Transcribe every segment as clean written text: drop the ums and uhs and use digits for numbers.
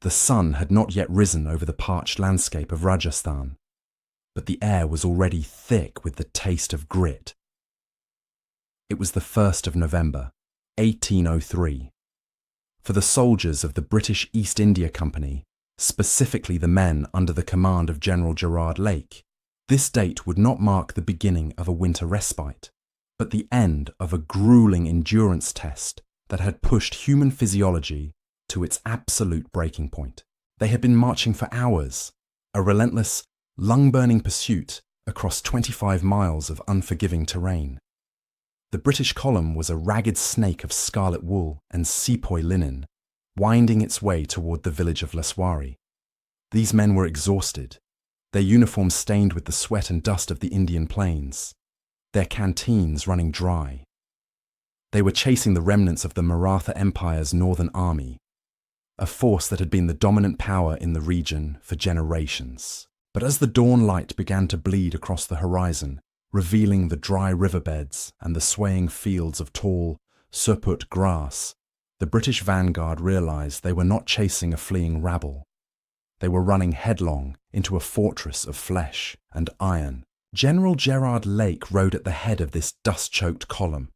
The sun had not yet risen over the parched landscape of Rajasthan, but the air was already thick with the taste of grit. It was the 1st of November, 1803. For the soldiers of the British East India Company, specifically the men under the command of General Gerard Lake, this date would not mark the beginning of a winter respite, but the end of a grueling endurance test that had pushed human physiology to its absolute breaking point. They had been marching for hours, a relentless, lung-burning pursuit across 25 miles of unforgiving terrain. The British column was a ragged snake of scarlet wool and sepoy linen, winding its way toward the village of Laswari. These men were exhausted, their uniforms stained with the sweat and dust of the Indian plains, their canteens running dry. They were chasing the remnants of the Maratha Empire's northern army, a force that had been the dominant power in the region for generations. But as the dawn light began to bleed across the horizon, revealing the dry riverbeds and the swaying fields of tall, surput grass, the British vanguard realized they were not chasing a fleeing rabble. They were running headlong into a fortress of flesh and iron. General Gerard Lake rode at the head of this dust-choked column.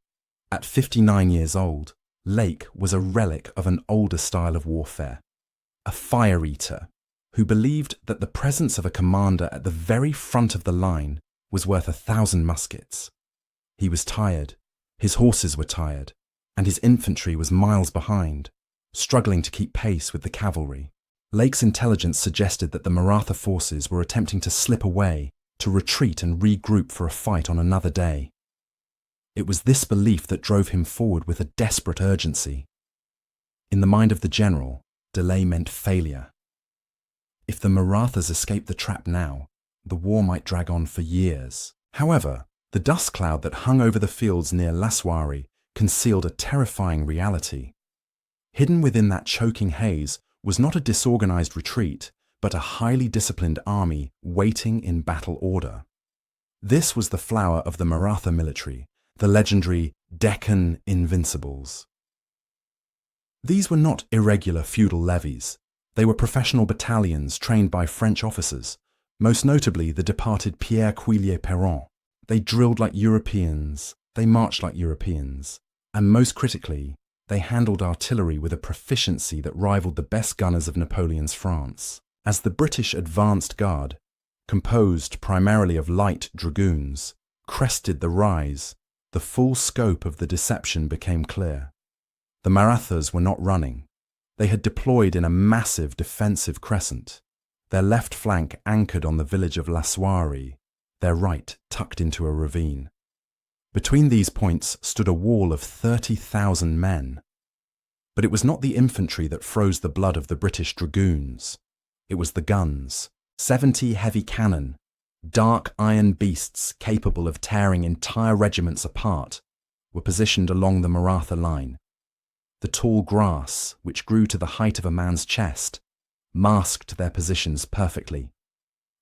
At 59 years old, Lake was a relic of an older style of warfare, a fire-eater who believed that the presence of a commander at the very front of the line was worth 1,000 muskets. He was tired, his horses were tired, and his infantry was miles behind, struggling to keep pace with the cavalry. Lake's intelligence suggested that the Maratha forces were attempting to slip away, to retreat and regroup for a fight on another day. It was this belief that drove him forward with a desperate urgency. In the mind of the general, delay meant failure. If the Marathas escaped the trap now, the war might drag on for years. However, the dust cloud that hung over the fields near Laswari concealed a terrifying reality. Hidden within that choking haze was not a disorganized retreat, but a highly disciplined army waiting in battle order. This was the flower of the Maratha military, the legendary Deccan Invincibles. These were not irregular feudal levies. They were professional battalions trained by French officers, most notably the departed Pierre Quillier-Perron. They drilled like Europeans, they marched like Europeans, and most critically, they handled artillery with a proficiency that rivaled the best gunners of Napoleon's France. As the British advanced guard, composed primarily of light dragoons, crested the rise, the full scope of the deception became clear. The Marathas were not running. They had deployed in a massive defensive crescent, their left flank anchored on the village of Laswari, their right tucked into a ravine. Between these points stood a wall of 30,000 men. But it was not the infantry that froze the blood of the British dragoons. It was the guns, 70 heavy cannon, dark iron beasts capable of tearing entire regiments apart, were positioned along the Maratha line. The tall grass, which grew to the height of a man's chest, masked their positions perfectly.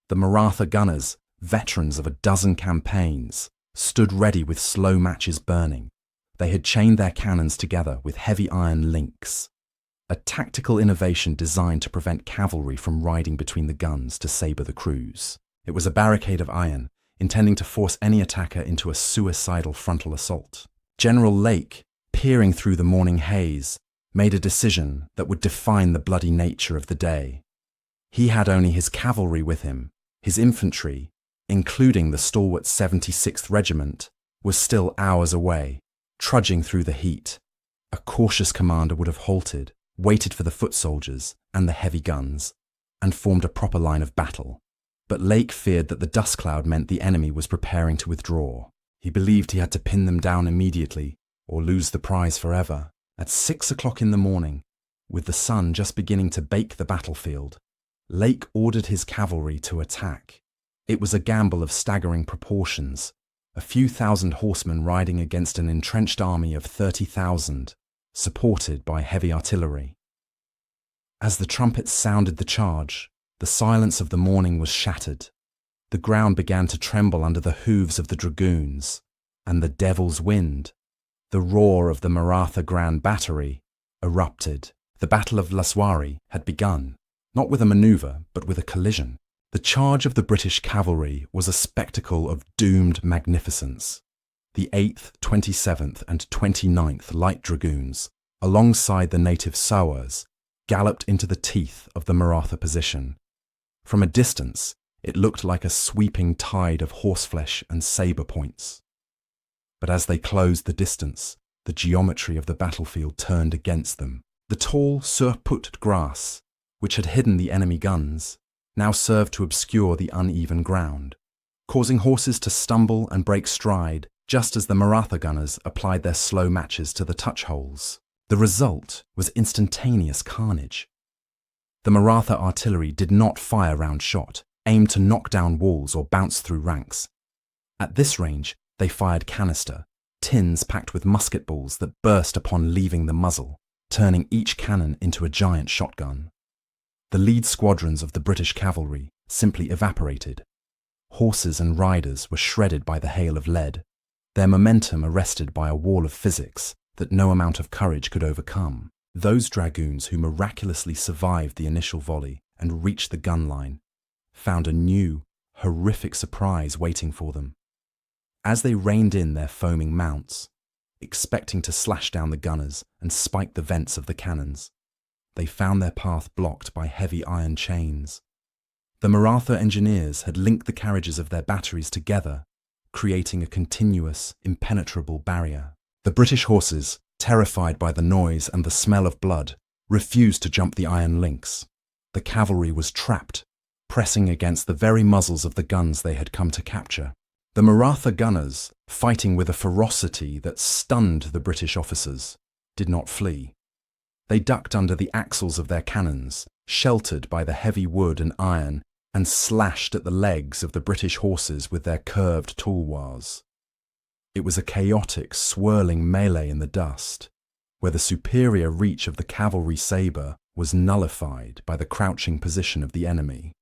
The Maratha gunners, veterans of a dozen campaigns, stood ready with slow matches burning. They had chained their cannons together with heavy iron links, a tactical innovation designed to prevent cavalry from riding between the guns to sabre the crews. It was a barricade of iron, intending to force any attacker into a suicidal frontal assault. General Lake, peering through the morning haze, made a decision that would define the bloody nature of the day. He had only his cavalry with him. His infantry, including the stalwart 76th Regiment, was still hours away, trudging through the heat. A cautious commander would have halted, waited for the foot soldiers and the heavy guns, and formed a proper line of battle. But Lake feared that the dust cloud meant the enemy was preparing to withdraw. He believed he had to pin them down immediately or lose the prize forever. At 6 o'clock in the morning, with the sun just beginning to bake the battlefield, Lake ordered his cavalry to attack. It was a gamble of staggering proportions, a few thousand horsemen riding against an entrenched army of 30,000, supported by heavy artillery. As the trumpets sounded the charge, the silence of the morning was shattered. The ground began to tremble under the hooves of the dragoons, and the devil's wind, the roar of the Maratha Grand Battery, erupted. The Battle of Laswari had begun, not with a maneuver, but with a collision. The charge of the British cavalry was a spectacle of doomed magnificence. The 8th, 27th and 29th Light Dragoons, alongside the native Sawars, galloped into the teeth of the Maratha position. From a distance, it looked like a sweeping tide of horseflesh and sabre points. But as they closed the distance, the geometry of the battlefield turned against them. The tall surput grass, which had hidden the enemy guns, now served to obscure the uneven ground, causing horses to stumble and break stride just as the Maratha gunners applied their slow matches to the touch holes. The result was instantaneous carnage. The Maratha artillery did not fire round shot, aimed to knock down walls or bounce through ranks. At this range, they fired canister, tins packed with musket balls that burst upon leaving the muzzle, turning each cannon into a giant shotgun. The lead squadrons of the British cavalry simply evaporated. Horses and riders were shredded by the hail of lead, their momentum arrested by a wall of physics that no amount of courage could overcome. Those dragoons who miraculously survived the initial volley and reached the gun line found a new, horrific surprise waiting for them. As they reined in their foaming mounts, expecting to slash down the gunners and spike the vents of the cannons, they found their path blocked by heavy iron chains. The Maratha engineers had linked the carriages of their batteries together, creating a continuous, impenetrable barrier. The British horses, terrified by the noise and the smell of blood, refused to jump the iron links. The cavalry was trapped, pressing against the very muzzles of the guns they had come to capture. The Maratha gunners, fighting with a ferocity that stunned the British officers, did not flee. They ducked under the axles of their cannons, sheltered by the heavy wood and iron, and slashed at the legs of the British horses with their curved tulwars. It was a chaotic, swirling melee in the dust, where the superior reach of the cavalry sabre was nullified by the crouching position of the enemy.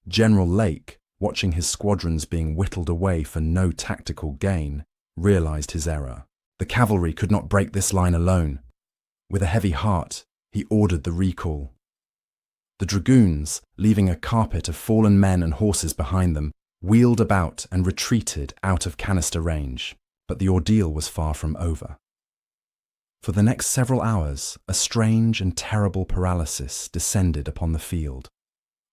General Lake, watching his squadrons being whittled away for no tactical gain, realized his error. The cavalry could not break this line alone. With a heavy heart, he ordered the recall. The dragoons, leaving a carpet of fallen men and horses behind them, wheeled about and retreated out of canister range, but the ordeal was far from over. For the next several hours, a strange and terrible paralysis descended upon the field.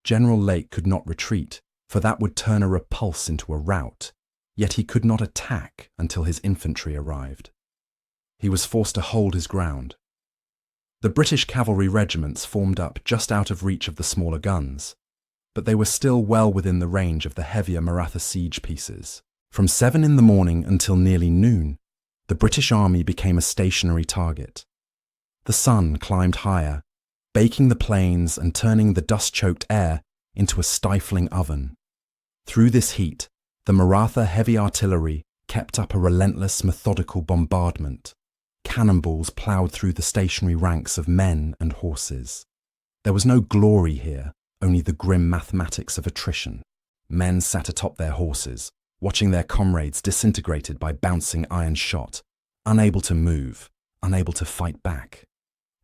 General Lake could not retreat, for that would turn a repulse into a rout, yet he could not attack until his infantry arrived. He was forced to hold his ground. The British cavalry regiments formed up just out of reach of the smaller guns, but they were still well within the range of the heavier Maratha siege pieces. From 7 in the morning until nearly noon, the British army became a stationary target. The sun climbed higher, baking the plains and turning the dust-choked air into a stifling oven. Through this heat, the Maratha heavy artillery kept up a relentless, methodical bombardment. Cannonballs ploughed through the stationary ranks of men and horses. There was no glory here, only the grim mathematics of attrition. Men sat atop their horses, watching their comrades disintegrated by bouncing iron shot, unable to move, unable to fight back.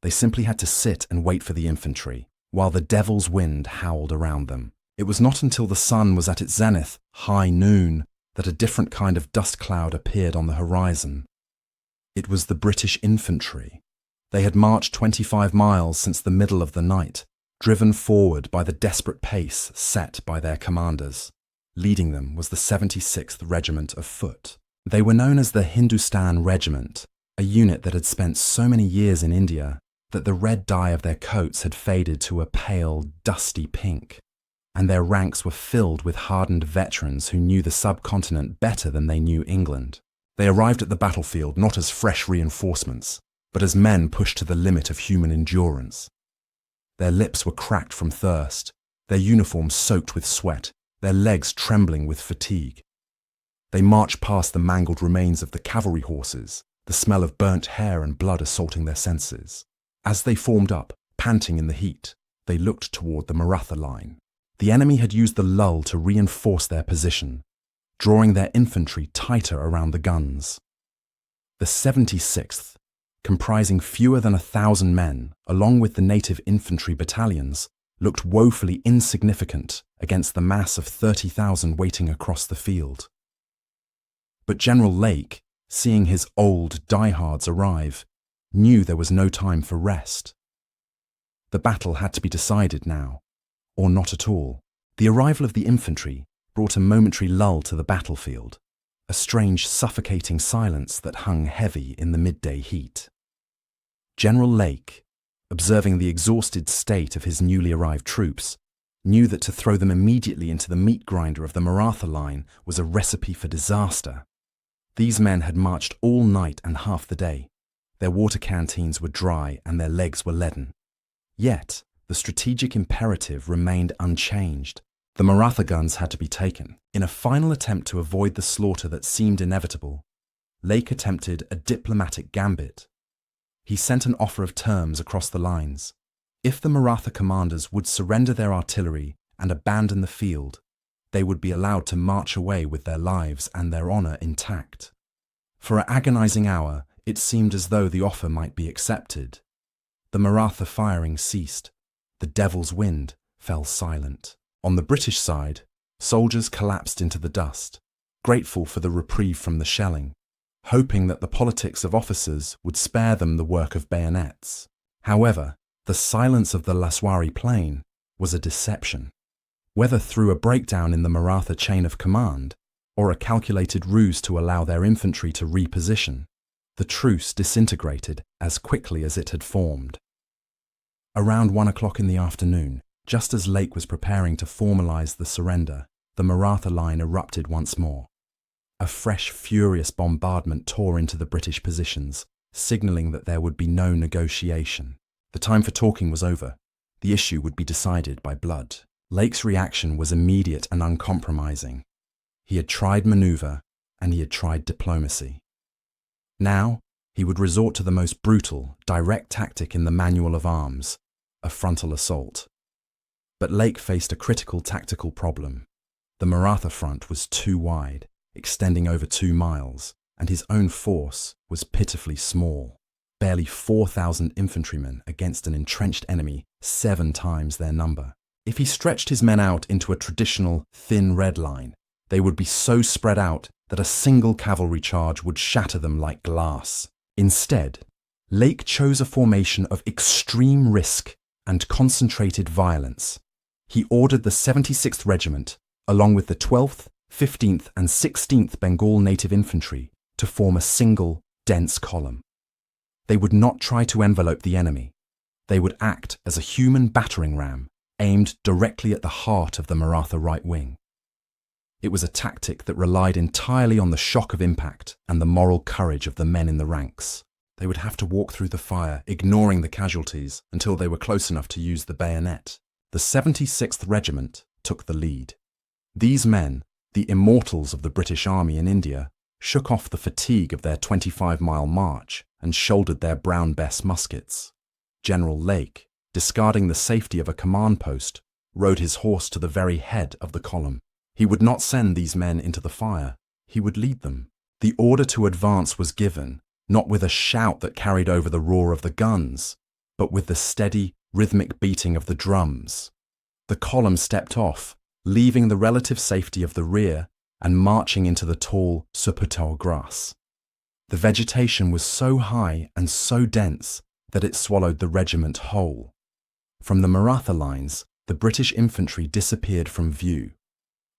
They simply had to sit and wait for the infantry, while the devil's wind howled around them. It was not until the sun was at its zenith, high noon, that a different kind of dust cloud appeared on the horizon. It was the British infantry. They had marched 25 miles since the middle of the night, driven forward by the desperate pace set by their commanders. Leading them was the 76th Regiment of Foot. They were known as the Hindustan Regiment, a unit that had spent so many years in India that the red dye of their coats had faded to a pale, dusty pink, and their ranks were filled with hardened veterans who knew the subcontinent better than they knew England. They arrived at the battlefield not as fresh reinforcements, but as men pushed to the limit of human endurance. Their lips were cracked from thirst, their uniforms soaked with sweat, their legs trembling with fatigue. They marched past the mangled remains of the cavalry horses, the smell of burnt hair and blood assaulting their senses. As they formed up, panting in the heat, they looked toward the Maratha line. The enemy had used the lull to reinforce their position, drawing their infantry tighter around the guns. The 76th, comprising fewer than 1,000 men, along with the native infantry battalions, looked woefully insignificant against the mass of 30,000 waiting across the field. But General Lake, seeing his old diehards arrive, knew there was no time for rest. The battle had to be decided now, or not at all. The arrival of the infantry brought a momentary lull to the battlefield, a strange suffocating silence that hung heavy in the midday heat. General Lake, observing the exhausted state of his newly arrived troops, knew that to throw them immediately into the meat grinder of the Maratha line was a recipe for disaster. These men had marched all night and half the day. Their water canteens were dry and their legs were leaden. Yet, the strategic imperative remained unchanged. The Maratha guns had to be taken. In a final attempt to avoid the slaughter that seemed inevitable, Lake attempted a diplomatic gambit. He sent an offer of terms across the lines. If the Maratha commanders would surrender their artillery and abandon the field, they would be allowed to march away with their lives and their honor intact. For an agonizing hour, it seemed as though the offer might be accepted. The Maratha firing ceased. The Devil's Wind fell silent. On the British side, soldiers collapsed into the dust, grateful for the reprieve from the shelling, hoping that the politics of officers would spare them the work of bayonets. However, the silence of the Laswari plain was a deception. Whether through a breakdown in the Maratha chain of command, or a calculated ruse to allow their infantry to reposition, the truce disintegrated as quickly as it had formed. Around 1 o'clock in the afternoon, just as Lake was preparing to formalize the surrender, the Maratha line erupted once more. A fresh, furious bombardment tore into the British positions, signaling that there would be no negotiation. The time for talking was over. The issue would be decided by blood. Lake's reaction was immediate and uncompromising. He had tried maneuver, and he had tried diplomacy. Now, he would resort to the most brutal, direct tactic in the manual of arms, a frontal assault. But Lake faced a critical tactical problem. The Maratha front was too wide, extending over 2 miles, and his own force was pitifully small. Barely 4,000 infantrymen against an entrenched enemy 7 times their number. If he stretched his men out into a traditional thin red line, they would be so spread out that a single cavalry charge would shatter them like glass. Instead, Lake chose a formation of extreme risk and concentrated violence. He ordered the 76th Regiment, along with the 12th, 15th and 16th Bengal Native Infantry, to form a single, dense column. They would not try to envelope the enemy. They would act as a human battering ram, aimed directly at the heart of the Maratha right wing. It was a tactic that relied entirely on the shock of impact and the moral courage of the men in the ranks. They would have to walk through the fire, ignoring the casualties, until they were close enough to use the bayonet. The 76th Regiment took the lead. These men, the immortals of the British Army in India, shook off the fatigue of their 25-mile march and shouldered their Brown Bess muskets. General Lake, discarding the safety of a command post, rode his horse to the very head of the column. He would not send these men into the fire. He would lead them. The order to advance was given, not with a shout that carried over the roar of the guns, but with the steady, rhythmic beating of the drums. The column stepped off, leaving the relative safety of the rear and marching into the tall Suputao grass. The vegetation was so high and so dense that it swallowed the regiment whole. From the Maratha lines, the British infantry disappeared from view,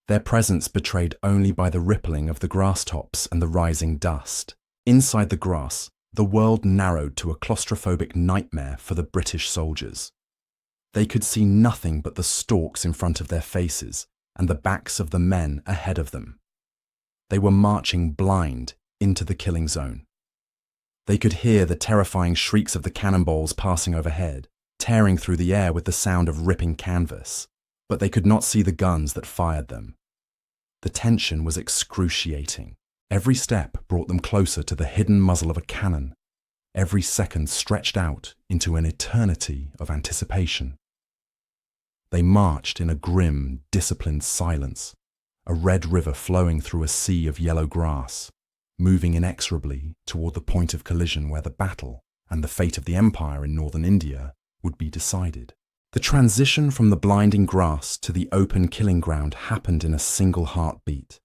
their presence betrayed only by the rippling of the grass tops and the rising dust. Inside the grass, the world narrowed to a claustrophobic nightmare for the British soldiers. They could see nothing but the stalks in front of their faces and the backs of the men ahead of them. They were marching blind into the killing zone. They could hear the terrifying shrieks of the cannonballs passing overhead, tearing through the air with the sound of ripping canvas, but they could not see the guns that fired them. The tension was excruciating. Every step brought them closer to the hidden muzzle of a cannon. Every second stretched out into an eternity of anticipation. They marched in a grim, disciplined silence, a red river flowing through a sea of yellow grass, moving inexorably toward the point of collision where the battle and the fate of the empire in northern India would be decided. The transition from the blinding grass to the open killing ground happened in a single heartbeat.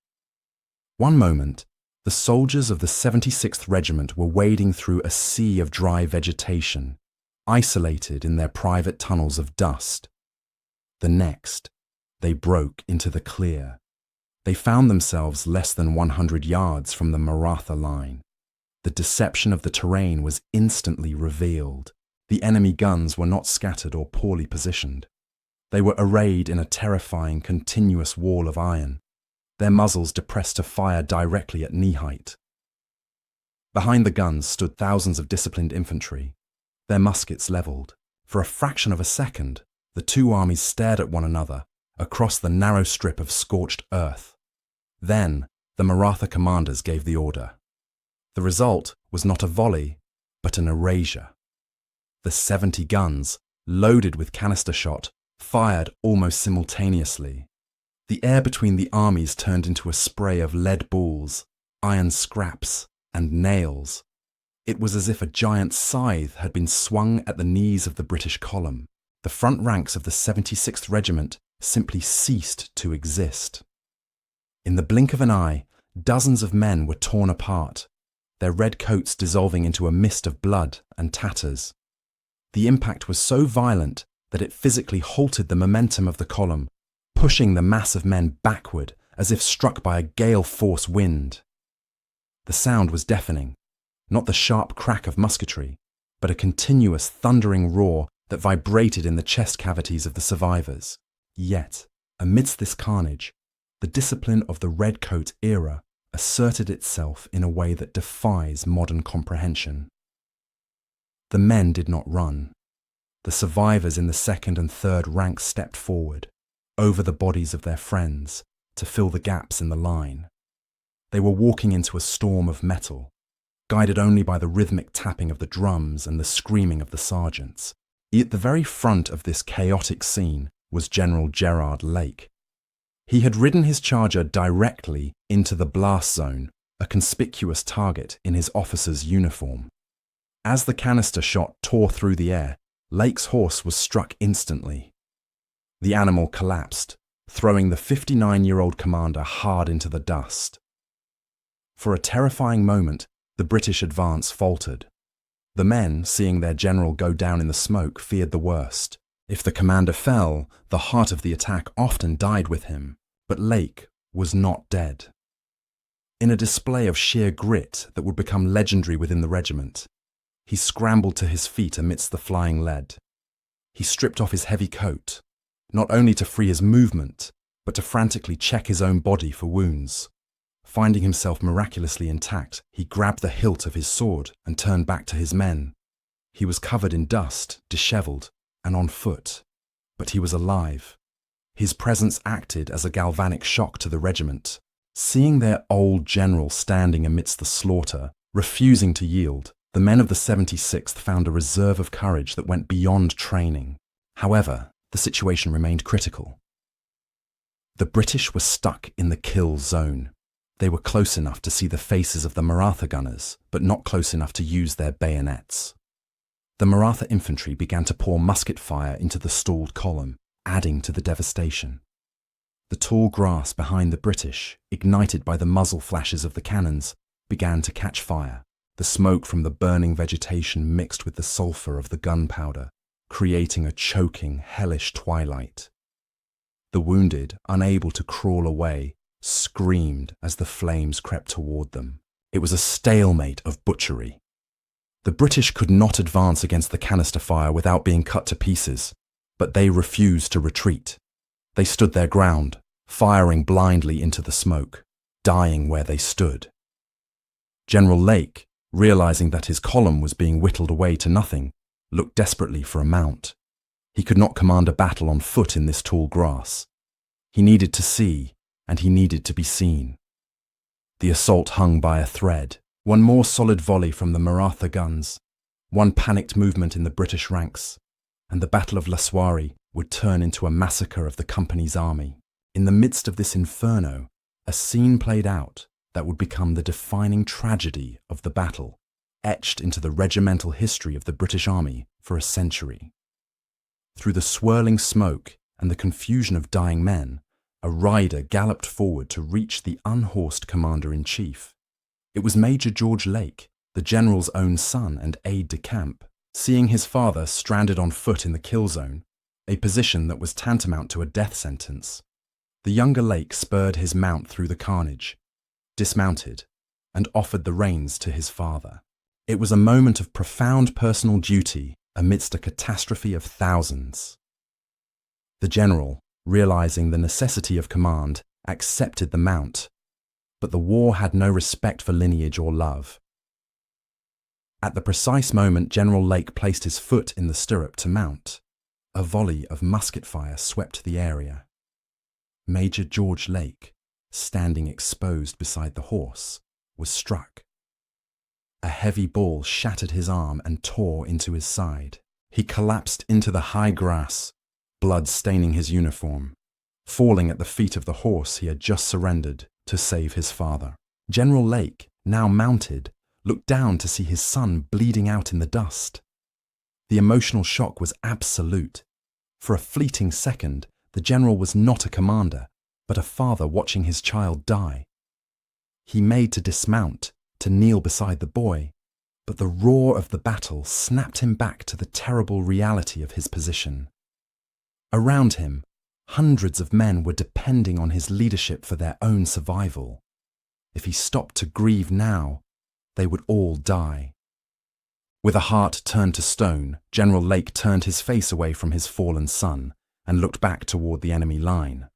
One moment, the soldiers of the 76th Regiment were wading through a sea of dry vegetation, isolated in their private tunnels of dust. The next, they broke into the clear. They found themselves less than 100 yards from the Maratha line. The deception of the terrain was instantly revealed. The enemy guns were not scattered or poorly positioned. They were arrayed in a terrifying, continuous wall of iron, their muzzles depressed to fire directly at knee height. Behind the guns stood thousands of disciplined infantry, their muskets levelled. For a fraction of a second, the two armies stared at one another across the narrow strip of scorched earth. Then, the Maratha commanders gave the order. The result was not a volley, but an erasure. The 70 guns, loaded with canister shot, fired almost simultaneously. The air between the armies turned into a spray of lead balls, iron scraps, and nails. It was as if a giant scythe had been swung at the knees of the British column. The front ranks of the 76th Regiment simply ceased to exist. In the blink of an eye, dozens of men were torn apart, their red coats dissolving into a mist of blood and tatters. The impact was so violent that it physically halted the momentum of the column, pushing the mass of men backward as if struck by a gale-force wind. The sound was deafening, not the sharp crack of musketry, but a continuous thundering roar that vibrated in the chest cavities of the survivors. Yet, amidst this carnage, the discipline of the redcoat era asserted itself in a way that defies modern comprehension. The men did not run. The survivors in the second and third ranks stepped forward, over the bodies of their friends, to fill the gaps in the line. They were walking into a storm of metal, guided only by the rhythmic tapping of the drums and the screaming of the sergeants. At the very front of this chaotic scene was General Gerard Lake. He had ridden his charger directly into the blast zone, a conspicuous target in his officer's uniform. As the canister shot tore through the air, Lake's horse was struck instantly. The animal collapsed, throwing the 59-year-old commander hard into the dust. For a terrifying moment, the British advance faltered. The men, seeing their general go down in the smoke, feared the worst. If the commander fell, the heart of the attack often died with him, but Lake was not dead. In a display of sheer grit that would become legendary within the regiment, he scrambled to his feet amidst the flying lead. He stripped off his heavy coat, not only to free his movement, but to frantically check his own body for wounds. Finding himself miraculously intact, he grabbed the hilt of his sword and turned back to his men. He was covered in dust, dishevelled, and on foot, but he was alive. His presence acted as a galvanic shock to the regiment. Seeing their old general standing amidst the slaughter, refusing to yield, the men of the 76th found a reserve of courage that went beyond training. However, the situation remained critical. The British were stuck in the kill zone. They were close enough to see the faces of the Maratha gunners, but not close enough to use their bayonets. The Maratha infantry began to pour musket fire into the stalled column, adding to the devastation. The tall grass behind the British, ignited by the muzzle flashes of the cannons, began to catch fire. The smoke from the burning vegetation mixed with the sulphur of the gunpowder, creating a choking, hellish twilight. The wounded, unable to crawl away, screamed as the flames crept toward them. It was a stalemate of butchery. The British could not advance against the canister fire without being cut to pieces, but they refused to retreat. They stood their ground, firing blindly into the smoke, dying where they stood. General Lake, realizing that his column was being whittled away to nothing, looked desperately for a mount. He could not command a battle on foot in this tall grass. He needed to see, and he needed to be seen. The assault hung by a thread. One more solid volley from the Maratha guns, one panicked movement in the British ranks, and the Battle of Laswari would turn into a massacre of the company's army. In the midst of this inferno, a scene played out that would become the defining tragedy of the battle. etched into the regimental history of the British Army for a century. Through the swirling smoke and the confusion of dying men, a rider galloped forward to reach the unhorsed commander-in-chief. It was Major George Lake, the general's own son and aide-de-camp. Seeing his father stranded on foot in the kill zone, a position that was tantamount to a death sentence, the younger Lake spurred his mount through the carnage, dismounted, and offered the reins to his father. It was a moment of profound personal duty amidst a catastrophe of thousands. The general, realizing the necessity of command, accepted the mount, but the war had no respect for lineage or love. At the precise moment General Lake placed his foot in the stirrup to mount, a volley of musket fire swept the area. Major George Lake, standing exposed beside the horse, was struck. A heavy ball shattered his arm and tore into his side. He collapsed into the high grass, blood staining his uniform, falling at the feet of the horse he had just surrendered to save his father. General Lake, now mounted, looked down to see his son bleeding out in the dust. The emotional shock was absolute. For a fleeting second, the general was not a commander, but a father watching his child die. He made to dismount, to kneel beside the boy, but the roar of the battle snapped him back to the terrible reality of his position. Around him, hundreds of men were depending on his leadership for their own survival. If he stopped to grieve now, they would all die. With a heart turned to stone, General Lake turned his face away from his fallen son and looked back toward the enemy line.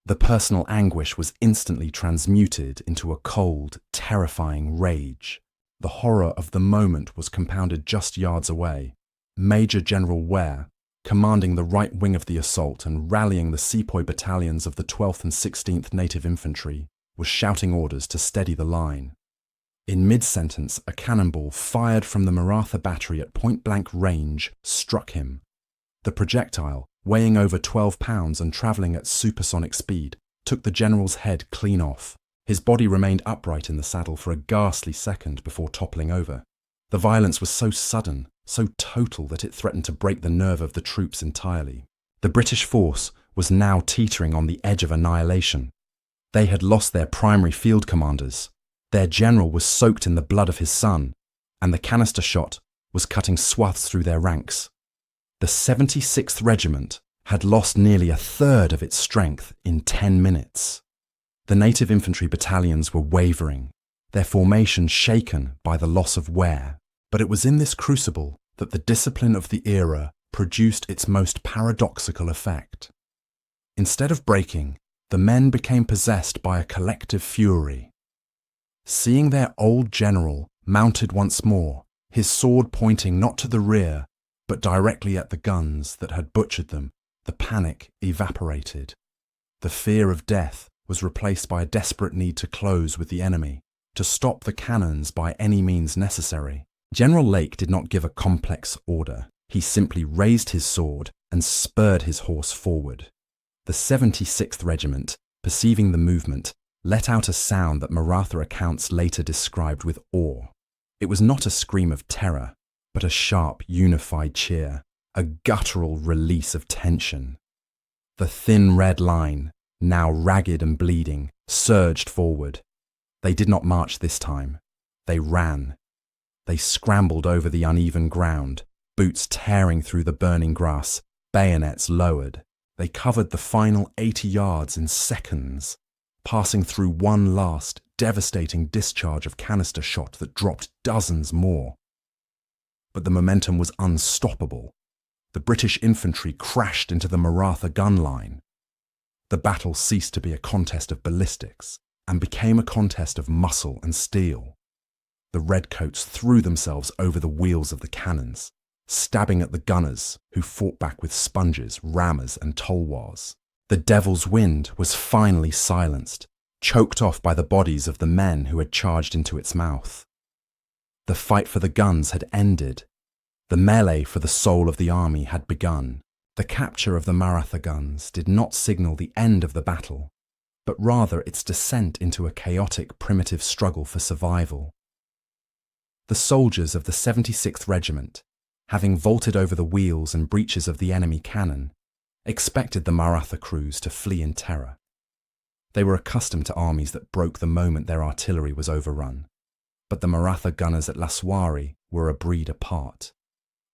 The personal anguish was instantly transmuted into a cold, terrifying rage. The horror of the moment was compounded just yards away. Major General Ware, commanding the right wing of the assault and rallying the sepoy battalions of the 12th and 16th Native Infantry, was shouting orders to steady the line. In mid-sentence, a cannonball fired from the Maratha battery at point-blank range struck him. The projectile, weighing over 12 pounds and travelling at supersonic speed, took the general's head clean off. His body remained upright in the saddle for a ghastly second before toppling over. The violence was so sudden, so total that it threatened to break the nerve of the troops entirely. The British force was now teetering on the edge of annihilation. They had lost their primary field commanders. Their general was soaked in the blood of his son, and the canister shot was cutting swaths through their ranks. The 76th Regiment had lost nearly a third of its strength in 10 minutes. The native infantry battalions were wavering, their formation shaken by the loss of Ware. But it was in this crucible that the discipline of the era produced its most paradoxical effect. Instead of breaking, the men became possessed by a collective fury. Seeing their old general mounted once more, his sword pointing not to the rear, but directly at the guns that had butchered them, the panic evaporated. The fear of death was replaced by a desperate need to close with the enemy, to stop the cannons by any means necessary. General Lake did not give a complex order. He simply raised his sword and spurred his horse forward. The 76th Regiment, perceiving the movement, let out a sound that Maratha accounts later described with awe. It was not a scream of terror, but a sharp, unified cheer, a guttural release of tension. The thin red line, now ragged and bleeding, surged forward. They did not march this time. They ran. They scrambled over the uneven ground, boots tearing through the burning grass, bayonets lowered. They covered the final 80 yards in seconds, passing through one last, devastating discharge of canister shot that dropped dozens more. But the momentum was unstoppable. The British infantry crashed into the Maratha gun line. The battle ceased to be a contest of ballistics and became a contest of muscle and steel. The redcoats threw themselves over the wheels of the cannons, stabbing at the gunners who fought back with sponges, rammers and tulwars. The devil's wind was finally silenced, choked off by the bodies of the men who had charged into its mouth. The fight for the guns had ended. The melee for the soul of the army had begun. The capture of the Maratha guns did not signal the end of the battle, but rather its descent into a chaotic, primitive struggle for survival. The soldiers of the 76th Regiment, having vaulted over the wheels and breeches of the enemy cannon, expected the Maratha crews to flee in terror. They were accustomed to armies that broke the moment their artillery was overrun, but the Maratha gunners at Laswari were a breed apart.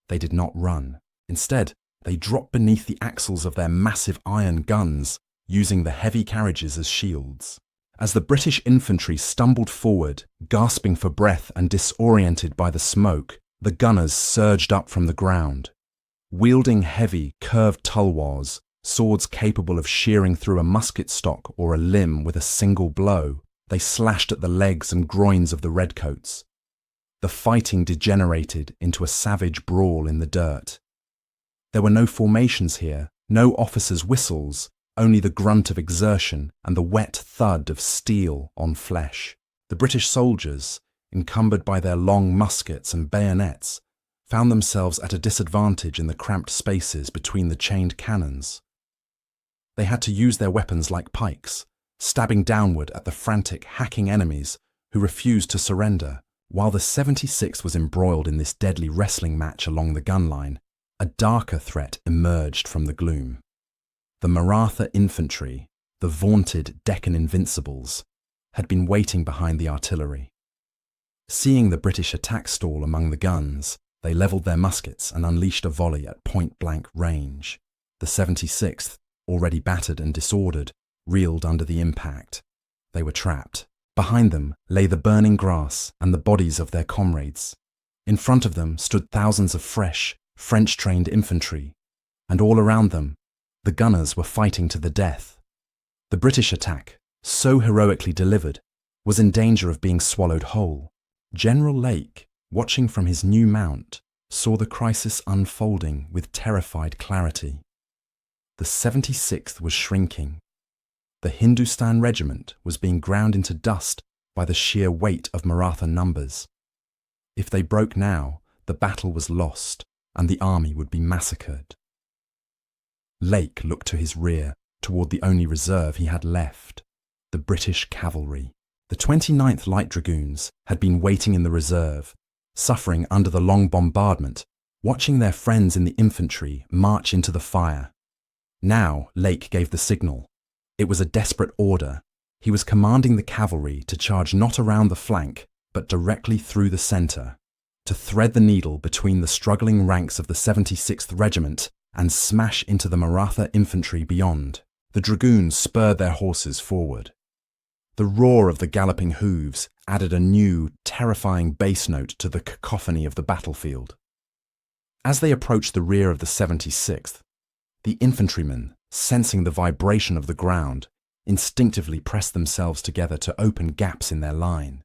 They did not run. Instead, they dropped beneath the axles of their massive iron guns, using the heavy carriages as shields. As the British infantry stumbled forward, gasping for breath and disoriented by the smoke, the gunners surged up from the ground. Wielding heavy, curved tulwars, swords capable of shearing through a musket stock or a limb with a single blow, they slashed at the legs and groins of the redcoats. The fighting degenerated into a savage brawl in the dirt. There were no formations here, no officers' whistles, only the grunt of exertion and the wet thud of steel on flesh. The British soldiers, encumbered by their long muskets and bayonets, found themselves at a disadvantage in the cramped spaces between the chained cannons. They had to use their weapons like pikes, stabbing downward at the frantic, hacking enemies who refused to surrender. While the 76th was embroiled in this deadly wrestling match along the gun line, a darker threat emerged from the gloom. The Maratha infantry, the vaunted Deccan Invincibles, had been waiting behind the artillery. Seeing the British attack stall among the guns, they levelled their muskets and unleashed a volley at point-blank range. The 76th, already battered and disordered, reeled under the impact. They were trapped. Behind them lay the burning grass and the bodies of their comrades. In front of them stood thousands of fresh, French-trained infantry, and all around them, the gunners were fighting to the death. The British attack, so heroically delivered, was in danger of being swallowed whole. General Lake, watching from his new mount, saw the crisis unfolding with terrified clarity. The 76th was shrinking. The Hindustan regiment was being ground into dust by the sheer weight of Maratha numbers. If they broke now, the battle was lost, and the army would be massacred. Lake looked to his rear, toward the only reserve he had left, the British cavalry. The 29th Light Dragoons had been waiting in the reserve, suffering under the long bombardment, watching their friends in the infantry march into the fire. Now Lake gave the signal. It was a desperate order. He was commanding the cavalry to charge not around the flank, but directly through the centre, to thread the needle between the struggling ranks of the 76th Regiment and smash into the Maratha infantry beyond. The dragoons spurred their horses forward. The roar of the galloping hooves added a new, terrifying bass note to the cacophony of the battlefield. As they approached the rear of the 76th, the infantrymen, sensing the vibration of the ground, instinctively pressed themselves together to open gaps in their line.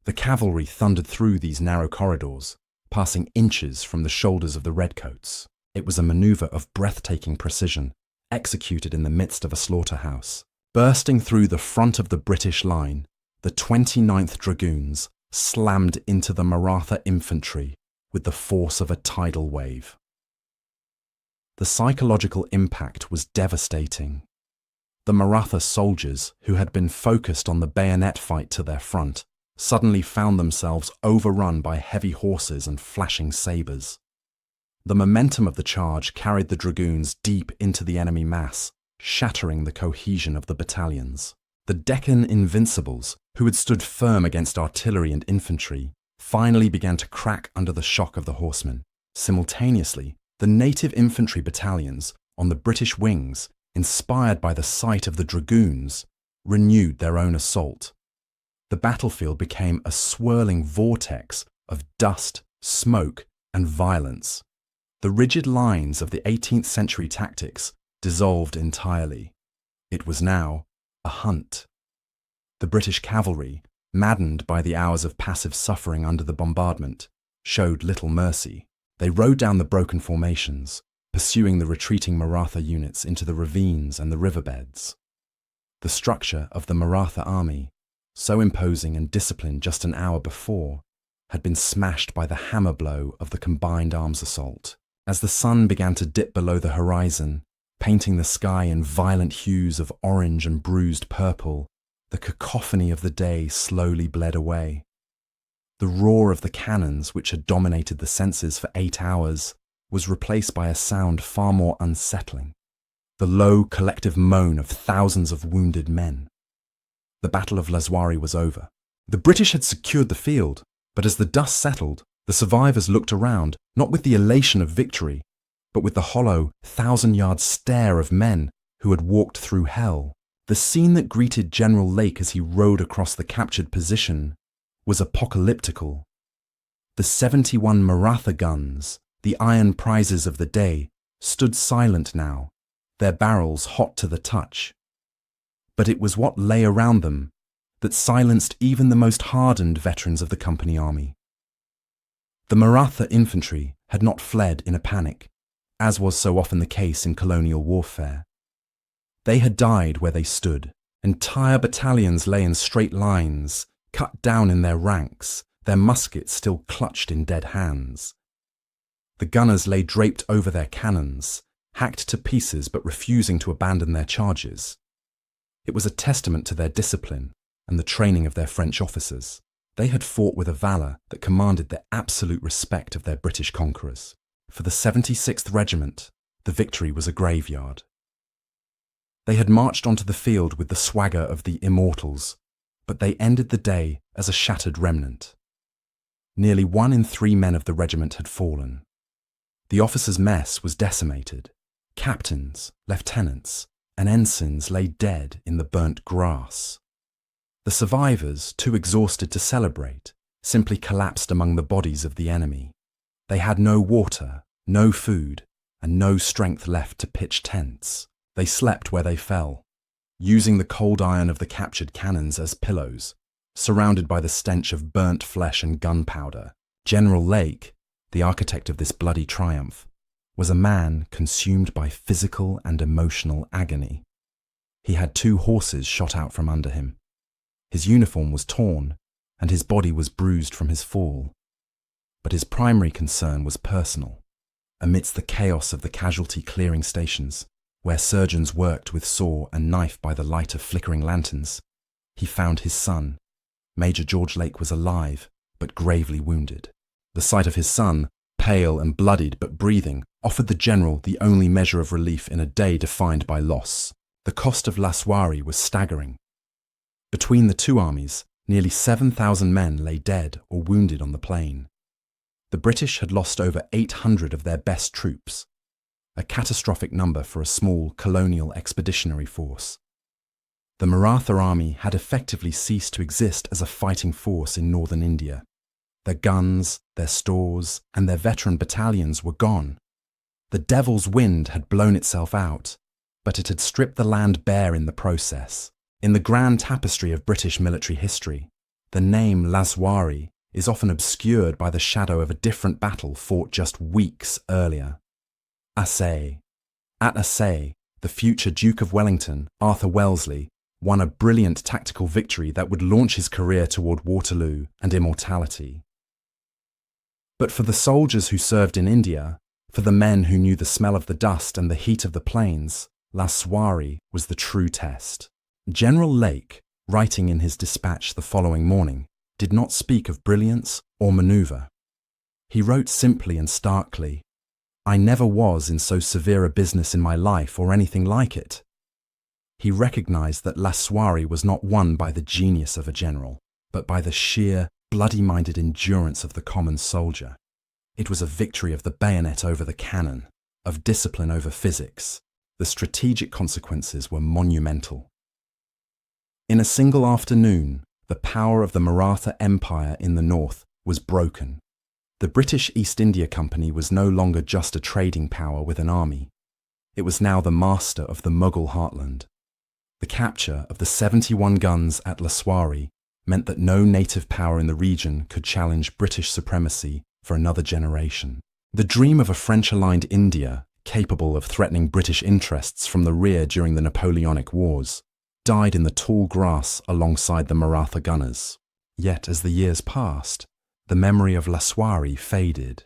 The cavalry thundered through these narrow corridors, passing inches from the shoulders of the redcoats. It was a maneuver of breathtaking precision, executed in the midst of a slaughterhouse. Bursting through the front of the British line, the 29th Dragoons slammed into the Maratha infantry with the force of a tidal wave. The psychological impact was devastating. The Maratha soldiers, who had been focused on the bayonet fight to their front, suddenly found themselves overrun by heavy horses and flashing sabres. The momentum of the charge carried the dragoons deep into the enemy mass, shattering the cohesion of the battalions. The Deccan Invincibles, who had stood firm against artillery and infantry, finally began to crack under the shock of the horsemen. Simultaneously, the native infantry battalions on the British wings, inspired by the sight of the dragoons, renewed their own assault. The battlefield became a swirling vortex of dust, smoke, and violence. The rigid lines of the 18th century tactics dissolved entirely. It was now a hunt. The British cavalry, maddened by the hours of passive suffering under the bombardment, showed little mercy. They rode down the broken formations, pursuing the retreating Maratha units into the ravines and the riverbeds. The structure of the Maratha army, so imposing and disciplined just an hour before, had been smashed by the hammer blow of the combined arms assault. As the sun began to dip below the horizon, painting the sky in violent hues of orange and bruised purple, the cacophony of the day slowly bled away. The roar of the cannons, which had dominated the senses for 8 hours, was replaced by a sound far more unsettling: the low collective moan of thousands of wounded men. The Battle of Laswari was over. The British had secured the field, but as the dust settled, the survivors looked around, not with the elation of victory, but with the hollow, 1,000-yard stare of men who had walked through hell. The scene that greeted General Lake as he rode across the captured position was apocalyptical. The 71 Maratha guns, the iron prizes of the day, stood silent now, their barrels hot to the touch. But it was what lay around them that silenced even the most hardened veterans of the company army. The Maratha infantry had not fled in a panic, as was so often the case in colonial warfare. They had died where they stood. Entire battalions lay in straight lines, cut down in their ranks, their muskets still clutched in dead hands. The gunners lay draped over their cannons, hacked to pieces but refusing to abandon their charges. It was a testament to their discipline and the training of their French officers. They had fought with a valour that commanded the absolute respect of their British conquerors. For the 76th Regiment, the victory was a graveyard. They had marched onto the field with the swagger of the immortals, but they ended the day as a shattered remnant. Nearly 1 in 3 men of the regiment had fallen. The officers' mess was decimated. Captains, lieutenants, and ensigns lay dead in the burnt grass. The survivors, too exhausted to celebrate, simply collapsed among the bodies of the enemy. They had no water, no food, and no strength left to pitch tents. They slept where they fell, using the cold iron of the captured cannons as pillows, surrounded by the stench of burnt flesh and gunpowder. General Lake, the architect of this bloody triumph, was a man consumed by physical and emotional agony. He had 2 horses shot out from under him. His uniform was torn, and his body was bruised from his fall. But his primary concern was personal. Amidst the chaos of the casualty clearing stations, where surgeons worked with saw and knife by the light of flickering lanterns, he found his son. Major George Lake was alive, but gravely wounded. The sight of his son, pale and bloodied but breathing, offered the general the only measure of relief in a day defined by loss. The cost of Laswari was staggering. Between the 2 armies, nearly 7,000 men lay dead or wounded on the plain. The British had lost over 800 of their best troops, a catastrophic number for a small colonial expeditionary force. The Maratha army had effectively ceased to exist as a fighting force in northern India. Their guns, their stores, and their veteran battalions were gone. The devil's wind had blown itself out, but it had stripped the land bare in the process. In the grand tapestry of British military history, the name Laswari is often obscured by the shadow of a different battle fought just weeks earlier. Assaye. At Assaye, the future Duke of Wellington, Arthur Wellesley, won a brilliant tactical victory that would launch his career toward Waterloo and immortality. But for the soldiers who served in India, for the men who knew the smell of the dust and the heat of the plains, Laswari was the true test. General Lake, writing in his dispatch the following morning, did not speak of brilliance or manoeuvre. He wrote simply and starkly, "I never was in so severe a business in my life or anything like it." He recognized that Laswari was not won by the genius of a general, but by the sheer, bloody-minded endurance of the common soldier. It was a victory of the bayonet over the cannon, of discipline over physics. The strategic consequences were monumental. In a single afternoon, the power of the Maratha Empire in the north was broken. The British East India Company was no longer just a trading power with an army. It was now the master of the Mughal heartland. The capture of the 71 guns at Laswari meant that no native power in the region could challenge British supremacy for another generation. The dream of a French-aligned India, capable of threatening British interests from the rear during the Napoleonic Wars, died in the tall grass alongside the Maratha gunners. Yet as the years passed, the memory of Laswari faded.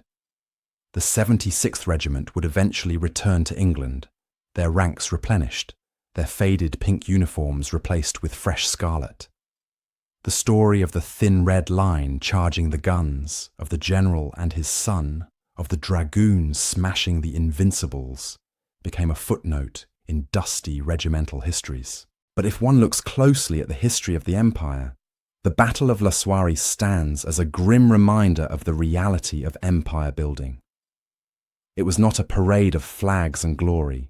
The 76th Regiment would eventually return to England, their ranks replenished, their faded pink uniforms replaced with fresh scarlet. The story of the thin red line charging the guns, of the general and his son, of the dragoons smashing the invincibles, became a footnote in dusty regimental histories. But if one looks closely at the history of the empire, the Battle of Laswari stands as a grim reminder of the reality of empire building. It was not a parade of flags and glory.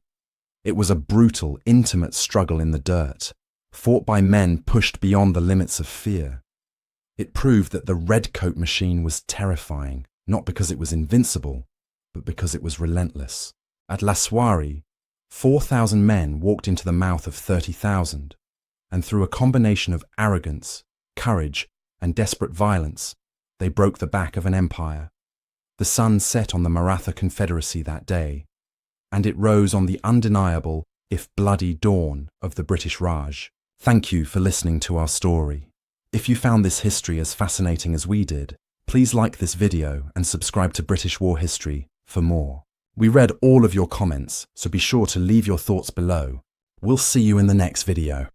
It was a brutal, intimate struggle in the dirt, fought by men pushed beyond the limits of fear. It proved that the redcoat machine was terrifying, not because it was invincible, but because it was relentless. At Laswari, 4,000 men walked into the mouth of 30,000, and through a combination of arrogance, courage, and desperate violence, they broke the back of an empire. The sun set on the Maratha Confederacy that day, and it rose on the undeniable, if bloody, dawn of the British Raj. Thank you for listening to our story. If you found this history as fascinating as we did, please like this video and subscribe to British War History for more. We read all of your comments, so be sure to leave your thoughts below. We'll see you in the next video.